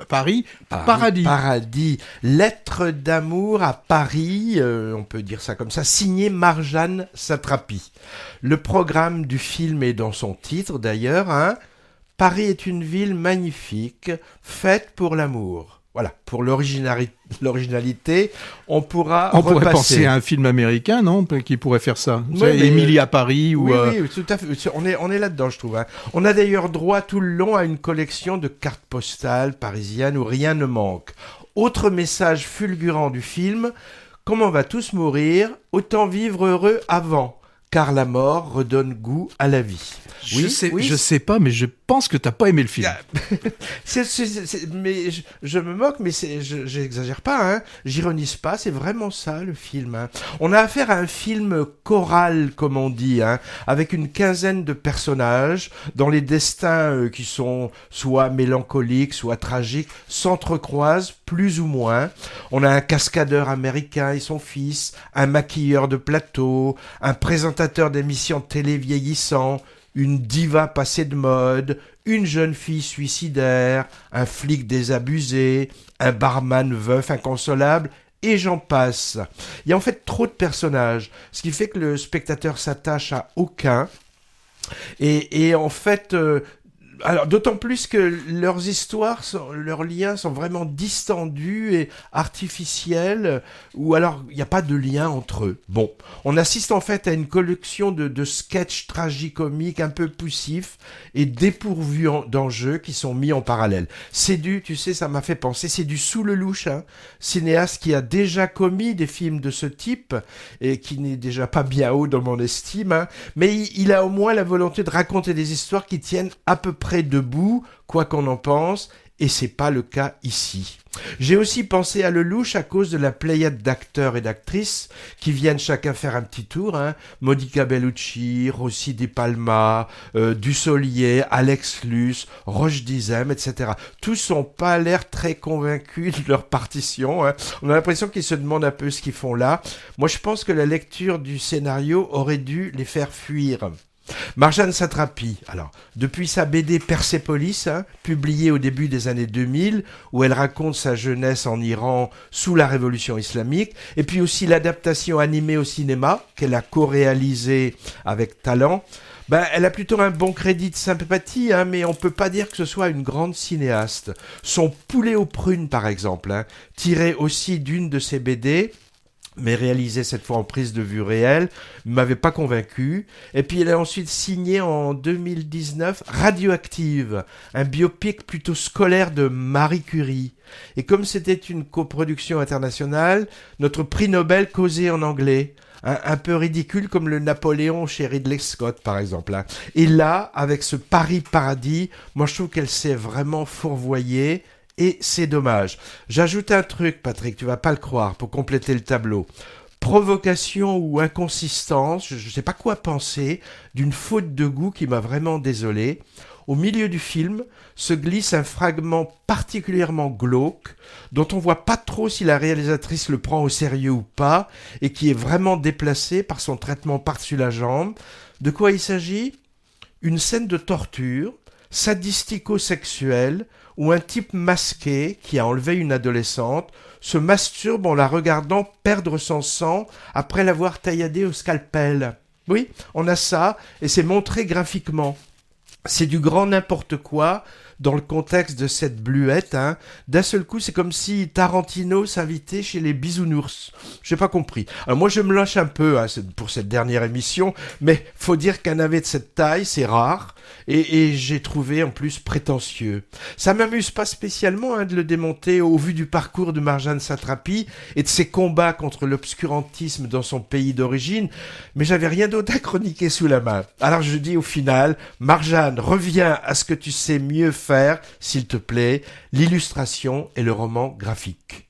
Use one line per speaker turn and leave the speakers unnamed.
Paris, Paradis.
Paradis. Lettre d'amour à Paris, on peut dire ça comme ça, signé Marjane Satrapi. Le programme du film est dans son titre d'ailleurs, hein. Paris est une ville magnifique, faite pour l'amour. Voilà, pour l'originalité, on pourrait
penser à un film américain, non, qui pourrait faire ça.
Oui,
Émilie à Paris ou.
Oui, tout à fait. On est là-dedans, je trouve. Hein. On a d'ailleurs droit tout le long à une collection de cartes postales parisiennes où rien ne manque. Autre message fulgurant du film, comme on va tous mourir, autant vivre heureux avant, car la mort redonne goût à la vie.
Je sais pas, mais je pense que t'as pas aimé le film.
Mais je me moque, mais j'exagère pas, hein. J'ironise pas, c'est vraiment ça le film. Hein. On a affaire à un film choral, comme on dit, hein, avec une quinzaine de personnages dont les destins qui sont soit mélancoliques, soit tragiques, s'entrecroisent plus ou moins. On a un cascadeur américain et son fils, un maquilleur de plateau, un présentateur d'émissions de télé vieillissant, une diva passée de mode, une jeune fille suicidaire, un flic désabusé, un barman veuf inconsolable, et j'en passe. Il y a en fait trop de personnages, ce qui fait que le spectateur s'attache à aucun. Et en fait, alors d'autant plus que leurs histoires, leurs liens sont vraiment distendus et artificiels, ou alors il n'y a pas de lien entre eux. Bon, on assiste en fait à une collection de sketchs tragicomiques un peu poussifs et dépourvus d'enjeux qui sont mis en parallèle. C'est tu sais, ça m'a fait penser, c'est du Sous le Louche, hein, cinéaste qui a déjà commis des films de ce type et qui n'est déjà pas bien haut dans mon estime, hein, mais il a au moins la volonté de raconter des histoires qui tiennent à peu près debout, quoi qu'on en pense, et c'est pas le cas ici. J'ai aussi pensé à Lelouch à cause de la pléiade d'acteurs et d'actrices qui viennent chacun faire un petit tour, hein. Monica Bellucci, Rossi Di Palma, Dussolier, Alex Luce, Roche Dizem, etc. Tous n'ont pas l'air très convaincus de leur partition, hein. On a l'impression qu'ils se demandent un peu ce qu'ils font là. Moi, je pense que la lecture du scénario aurait dû les faire fuir. Marjane Satrapi, alors, depuis sa BD Persépolis, hein, publiée au début des années 2000, où elle raconte sa jeunesse en Iran sous la révolution islamique, et puis aussi l'adaptation animée au cinéma, qu'elle a co-réalisée avec talent, elle a plutôt un bon crédit de sympathie, hein, mais on peut pas dire que ce soit une grande cinéaste. Son Poulet aux prunes, par exemple, hein, tiré aussi d'une de ses BD, mais réalisé cette fois en prise de vue réelle, ne m'avait pas convaincu. Et puis elle a ensuite signé en 2019 Radioactive, un biopic plutôt scolaire de Marie Curie. Et comme c'était une coproduction internationale, notre prix Nobel causait en anglais. Un peu ridicule comme le Napoléon chez Ridley Scott par exemple. Hein. Et là, avec ce Paris-Paradis, moi je trouve qu'elle s'est vraiment fourvoyée. Et c'est dommage. J'ajoute un truc, Patrick, tu vas pas le croire, pour compléter le tableau. Provocation ou inconsistance, je ne sais pas quoi penser, d'une faute de goût qui m'a vraiment désolé. Au milieu du film se glisse un fragment particulièrement glauque, dont on voit pas trop si la réalisatrice le prend au sérieux ou pas, et qui est vraiment déplacé par son traitement par-dessus la jambe. De quoi il s'agit ? Une scène de torture, sadistico-sexuelle, où un type masqué, qui a enlevé une adolescente, se masturbe en la regardant perdre son sang après l'avoir tailladée au scalpel. Oui, on a ça, et c'est montré graphiquement. C'est du grand n'importe quoi dans le contexte de cette bluette. Hein. D'un seul coup, c'est comme si Tarantino s'invitait chez les bisounours. J'ai pas compris. Alors moi, je me lâche un peu hein, pour cette dernière émission, mais faut dire qu'un navet de cette taille, c'est rare, et j'ai trouvé en plus prétentieux. Ça m'amuse pas spécialement hein, de le démonter au vu du parcours de Marjane Satrapi et de ses combats contre l'obscurantisme dans son pays d'origine, mais j'avais rien d'autre à chroniquer sous la main. Alors je dis au final, Marjane, reviens à ce que tu sais mieux faire, s'il te plaît, l'illustration et le roman graphique.